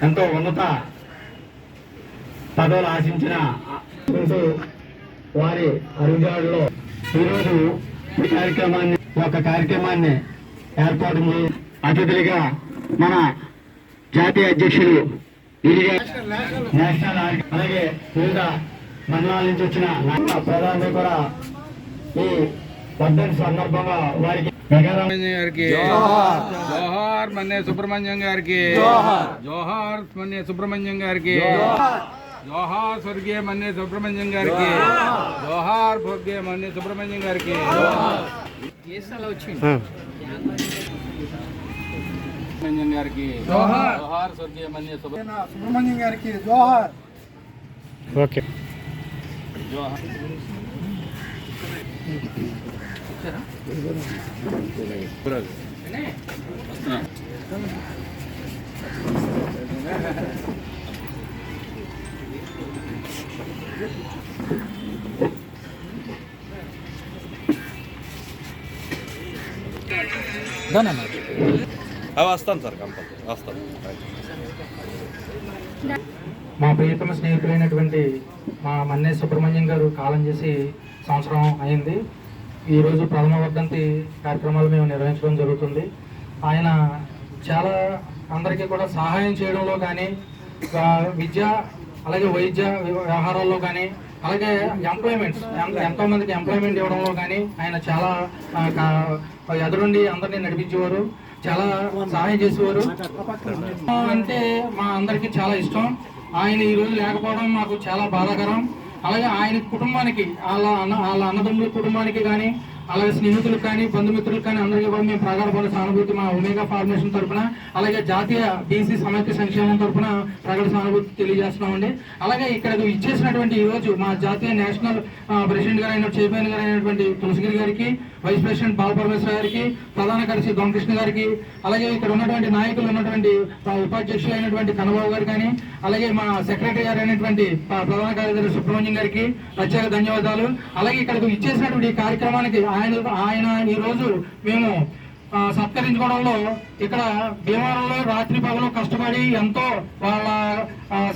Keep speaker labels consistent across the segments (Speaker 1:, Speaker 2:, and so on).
Speaker 1: ఎంతో ఉన్నత పదవులు ఆశించిన వారి అడుగుజాడలో ఈరోజు ఈ కార్యక్రమాన్ని ఏర్పాటు అతిథులుగా మన జాతీయ అధ్యక్షులు నేషనల్ అలాగే వివిధ మండలాల నుంచి వచ్చిన ప్రధాని కూడా ఈ వర్ధన్ సందర్భంగా వారికి
Speaker 2: జోహార్ మన్నే సుబ్రహ్మణ్యం గారికి, జోహార్ మన్నే సుబ్రహ్మణ్యం గారికి, జోహార్ స్వర్గీయ మన్నే సుబ్రహ్మణ్యం గారికి, జోహార్ స్వర్గీయ మన్నే సుబ్రహ్మణ్యం గారికి. సుబ్రహ్మణ్యం గారికి జోహార్, స్వర్గీయ మన్నే
Speaker 3: సుబ్రహ్మణ్యం గారికి జోహార్.
Speaker 1: ఓకే
Speaker 2: జోహార్.
Speaker 4: వస్తాను సార్, కంపల్సరీ వస్తాను.
Speaker 3: మా ప్రియతమ స్నేహితులైనటువంటి మా మన్నే సుబ్రహ్మణ్యం గారు కాలం చేసి సంవత్సరం అయింది. ఈరోజు ప్రథమ వర్ధంతి కార్యక్రమాలు మేము నిర్వహించడం జరుగుతుంది. ఆయన చాలా అందరికీ కూడా సహాయం చేయడంలో కానీ, విద్య అలాగే వైద్య వ్యవహారాల్లో కానీ, అలాగే ఎంప్లాయ్మెంట్స్ ఎంతోమందికి ఎంప్లాయ్మెంట్ ఇవ్వడంలో కానీ ఆయన చాలా ఎదురుండి అందరినీ నడిపించేవారు, చాలా సహాయం చేసేవారు. అంటే మా అందరికీ చాలా ఇష్టం. ఆయన ఈరోజు లేకపోవడం మాకు చాలా బాధాకరం. అలాగే ఆయన కుటుంబానికి, వాళ్ళ అన్నదమ్ముల కుటుంబానికి కానీ, అలాగే స్నేహితులకు కానీ, బంధుమిత్రులకు కానీ అందరికీ కూడా మేము ప్రగాఢపడే సానుభూతి మా ఒమేగా ఫౌండేషన్ తరఫున, అలాగే జాతీయ బీసీ సమైక్య సంక్షేమం తరఫున ప్రగాఢ సానుభూతి తెలియజేస్తున్నామండి. అలాగే ఇక్కడ ఇచ్చేసినటువంటి ఈరోజు మా జాతీయ నేషనల్ ప్రెసిడెంట్ గారు చైర్మన్ గారు అయినటువంటి తులసిగిరి గారికి, వైస్ ప్రెసిడెంట్ బాలపరమేశ్వర గారికి, ప్రధాన కార్యదర్శి దొంకృష్ణ గారికి, అలాగే ఇక్కడ ఉన్నటువంటి నాయకులు ఉన్నటువంటి ఉపాధ్యక్షులు అయినటువంటి కన్నబాబు గారు కానీ, అలాగే మా సెక్రటరీ గారు అయినటువంటి ప్రధాన కార్యదర్శి సుబ్రహ్మణ్యం గారికి ప్రత్యేక ధన్యవాదాలు. అలాగే ఇక్కడకు ఇచ్చేసినటువంటి ఈ కార్యక్రమానికి ఆయన ఈరోజు మేము సత్కరించుకోవడంలో ఇక్కడ భీమవరంలో రాత్రి పగలు కష్టపడి ఎంతో వాళ్ళ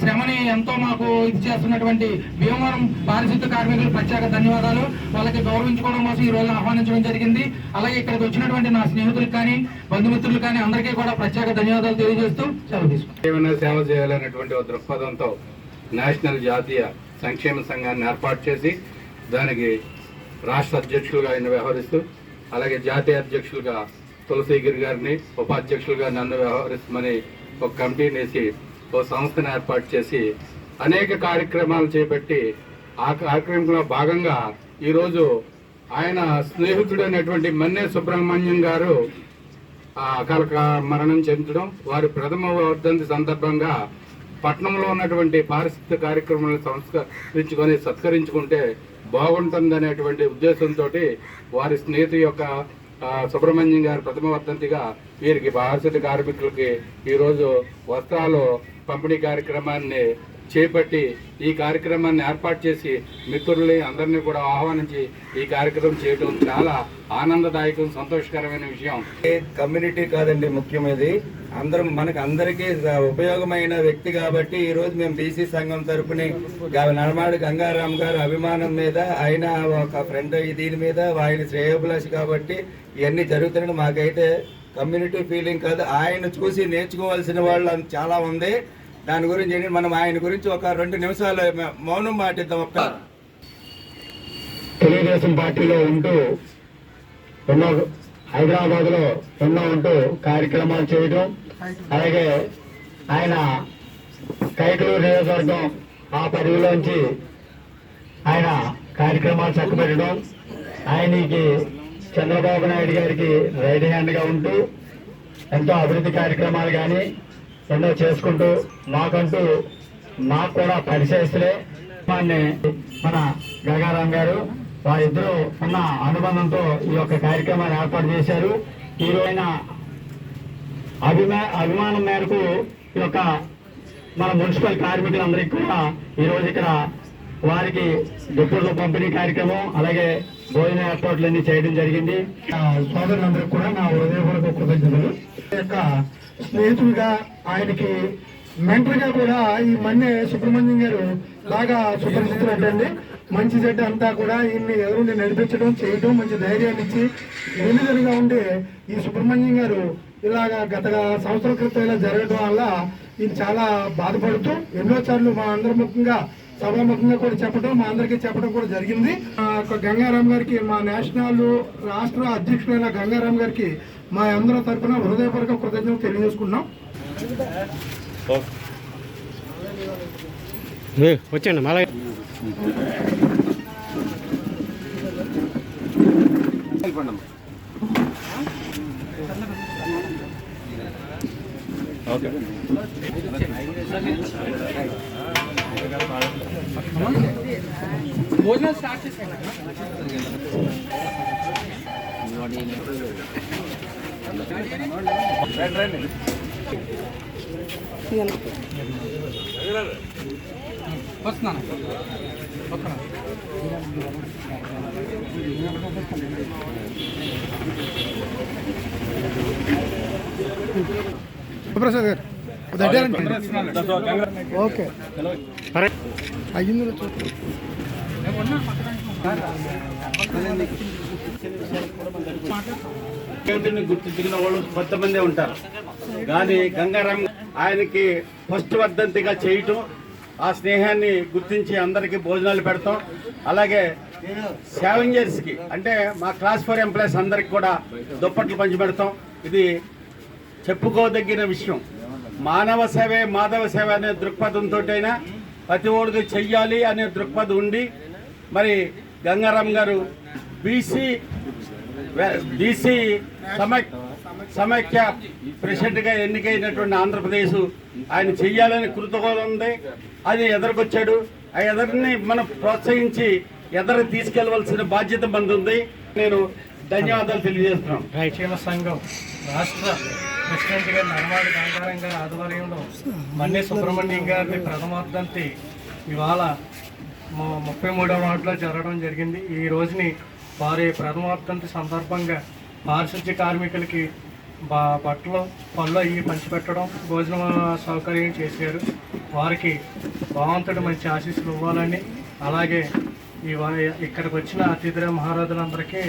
Speaker 3: శ్రమని ఎంతో మాకు ఇది చేస్తున్నటువంటి భీమవరం పారిశుద్ధ కార్మికులు ప్రత్యేక ధన్యవాదాలు. వాళ్ళకి గౌరవించుకోవడం కోసం ఈ రోజు ఆహ్వానించడం జరిగింది. అలాగే ఇక్కడికి వచ్చినటువంటి నా స్నేహితులకు కానీ, బంధుమిత్రులు కానీ అందరికీ కూడా ప్రత్యేక ధన్యవాదాలు తెలియజేస్తూ సెలవు తీసుకుంటాం.
Speaker 1: ఏమైనా సేవ చేయాలనేటువంటి దృక్పథంతో నేషనల్ జాతీయ సంక్షేమ సంఘాన్ని ఏర్పాటు చేసి దానికి రాష్ట్ర అధ్యక్షులుగా ఆయన వ్యవహరిస్తూ, అలాగే జాతీయ అధ్యక్షులుగా తులసిగిరి గారిని, ఉపాధ్యక్షులుగా నన్ను వ్యవహరిస్తామని ఒక కమిటీని వేసి ఒక సంస్థను ఏర్పాటు చేసి అనేక కార్యక్రమాలు చేపట్టి ఆ కార్యక్రమంలో భాగంగా ఈరోజు ఆయన స్నేహితుడైనటువంటి మన్నే సుబ్రహ్మణ్యం గారు అకాల మరణం చెందడం, వారి ప్రథమ వర్ధంతి సందర్భంగా పట్టణంలో ఉన్నటువంటి పారిశుద్ధ్య కార్యక్రమాలను సంస్కరించుకొని సత్కరించుకుంటే బాగుంటుందనేటువంటి ఉద్దేశంతో వారి స్నేహితు యొక్క సుబ్రహ్మణ్యం గారి ప్రథమ వర్ధంతిగా వీరికి పారిశుద్ధ్య కార్మికులకి ఈరోజు వస్త్రాలు పంపిణీ కార్యక్రమాన్ని చేపట్టి ఈ కార్యక్రమాన్ని ఏర్పాటు చేసి మిత్రుల్ని అందరినీ కూడా ఆహ్వానించి ఈ కార్యక్రమం చేయడం చాలా ఆనందదాయకం, సంతోషకరమైన విషయం.
Speaker 5: కమ్యూనిటీ కాదండి ముఖ్యమైనది, మనకు అందరికీ ఉపయోగమైన వ్యక్తి కాబట్టి ఈరోజు మేము బీసీ సంఘం తరపుని నడమాడి గంగారాం గారు అభిమానం మీద, ఆయన ఒక ఫ్రెండ్ దీని మీద ఆయన శ్రేయోభిలాషి కాబట్టి ఇవన్నీ జరుగుతున్నాయి. మాకైతే కమ్యూనిటీ ఫీలింగ్ కాదు, ఆయన చూసి నేర్చుకోవాల్సిన వాళ్ళు చాలా ఉంది. దాని గురించి మనం ఆయన గురించి ఒక 2 నిమిషాలు మౌనం మాటిద్దాం.
Speaker 1: తెలుగుదేశం పార్టీలో ఉంటూ హైదరాబాద్ లో ఉంటూ కార్యక్రమాలు చేయడం, అలాగే ఆయన కైకలూరు నియోజకవర్గం ఆ పరిధిలోంచి ఆయన కార్యక్రమాలు చక్కబెట్టడం, ఆయనకి చంద్రబాబు నాయుడు గారికి రైట్ హ్యాండ్ గా ఉంటూ ఎంతో అభివృద్ధి కార్యక్రమాలు కానీ ఎన్నో చేసుకుంటూ మాకు కూడా పరిచయస్తులే. మన గంగారాం గారు వారిద్దరూ ఉన్న అనుబంధంతో ఈ యొక్క కార్యక్రమాన్ని ఏర్పాటు చేశారు. ఈ రోజైన అభిమానం మేరకు ఈ యొక్క మన మున్సిపల్ కార్మికులందరికీ కూడా ఈరోజు ఇక్కడ వారికి దుప్పట్ల పంపిణీ కార్యక్రమం, అలాగే భోజన ఏర్పాట్లన్నీ చేయడం జరిగింది. సోదరులందరికీ కూడా నా హృదయపూర్వక కృతజ్ఞతలు. యొక్క స్నేహితుడిగా ఆయనకి
Speaker 6: మెంటర్గా కూడా ఈ మన్నె సుబ్రహ్మణ్యం గారు బాగా సుపరిచితులంటండి. మంచి చెడ్డ అంతా కూడా ఈయన్ని ఎవరుండి నడిపించడం చేయడం, మంచి ధైర్యాన్ని ఇచ్చి వెనుదలుగా ఉండి ఈ సుబ్రహ్మణ్యం గారు ఇలాగా గత సంవత్సరం క్రితం ఇలా జరగడం వల్ల ఈయన చాలా బాధపడుతూ ఎన్నోసార్లు మా అందరి ముఖ్యంగా సభాముఖంగా కూడా చెప్పడం, మా అందరికీ చెప్పడం కూడా జరిగింది. గంగారాం గారికి, మా నేషనల్ రాష్ట్ర అధ్యక్షుడైన గంగారాం గారికి మా అందరి తరఫున హృదయపూర్వక కృతజ్ఞతలు తెలియజేసుకున్నాం.
Speaker 7: వచ్చండి మళ్ళీ
Speaker 3: భోజనం స్టార్ట్ చేశాను. వస్తున్నాను.
Speaker 6: ప్రసాద్ గారు ఓకే అయ్యింది.
Speaker 8: గుర్తించిన వాళ్ళు కొంతమంది ఉంటారు, కానీ గంగారాం ఆయనకి ఫస్ట్ వర్ధంతిగా చేయటం, ఆ స్నేహాన్ని గుర్తించి అందరికీ భోజనాలు పెడతాం. అలాగే స్కావెంజర్స్కి అంటే మా క్లాస్ 4 ఎంప్లాయీస్ అందరికి కూడా దుప్పట్లు పంచిపెడతాం. ఇది చెప్పుకోదగిన విషయం. మానవ సేవే మాధవ సేవ అనే దృక్పథంతో అయినా ప్రతి ఒక్కరికి చెయ్యాలి అనే దృక్పథం ఉండి, మరి గంగారాం గారు బీసీ సమైక్య ప్రెసిడెంట్గా ఎన్నికైనటువంటి ఆంధ్రప్రదేశ్ ఆయన చెయ్యాలని కృతజ్ఞత ఉంది. అది ఎదరికొచ్చాడు. ఆ ఎదరిని మనం ప్రోత్సహించి ఎదరికి తీసుకెళ్లవలసిన బాధ్యత మనది ఉంది. నేను ధన్యవాదాలు తెలియజేస్తున్నాను.
Speaker 6: క్షేమ సంఘం రాష్ట్ర ప్రెసిడెంట్ గారు నర్మాడ గంగారాం గారి ఆధ్వర్యంలో మన్నె సుబ్రహ్మణ్యం గారిని ప్రథమార్థంతి ఇవాళ 33వ వార్డులో జరగడం జరిగింది. ఈ రోజుని వారి ప్రథమార్థంతి సందర్భంగా పారిశుద్ధ్య కార్మికులకి బట్టలు పళ్ళు అవి పంచిపెట్టడం, భోజన సౌకర్యం చేశారు. వారికి భగవంతుడు మంచి ఆశీస్సులు ఇవ్వాలని, అలాగే ఇక్కడికి వచ్చిన అతిథి మహారాజులందరికీ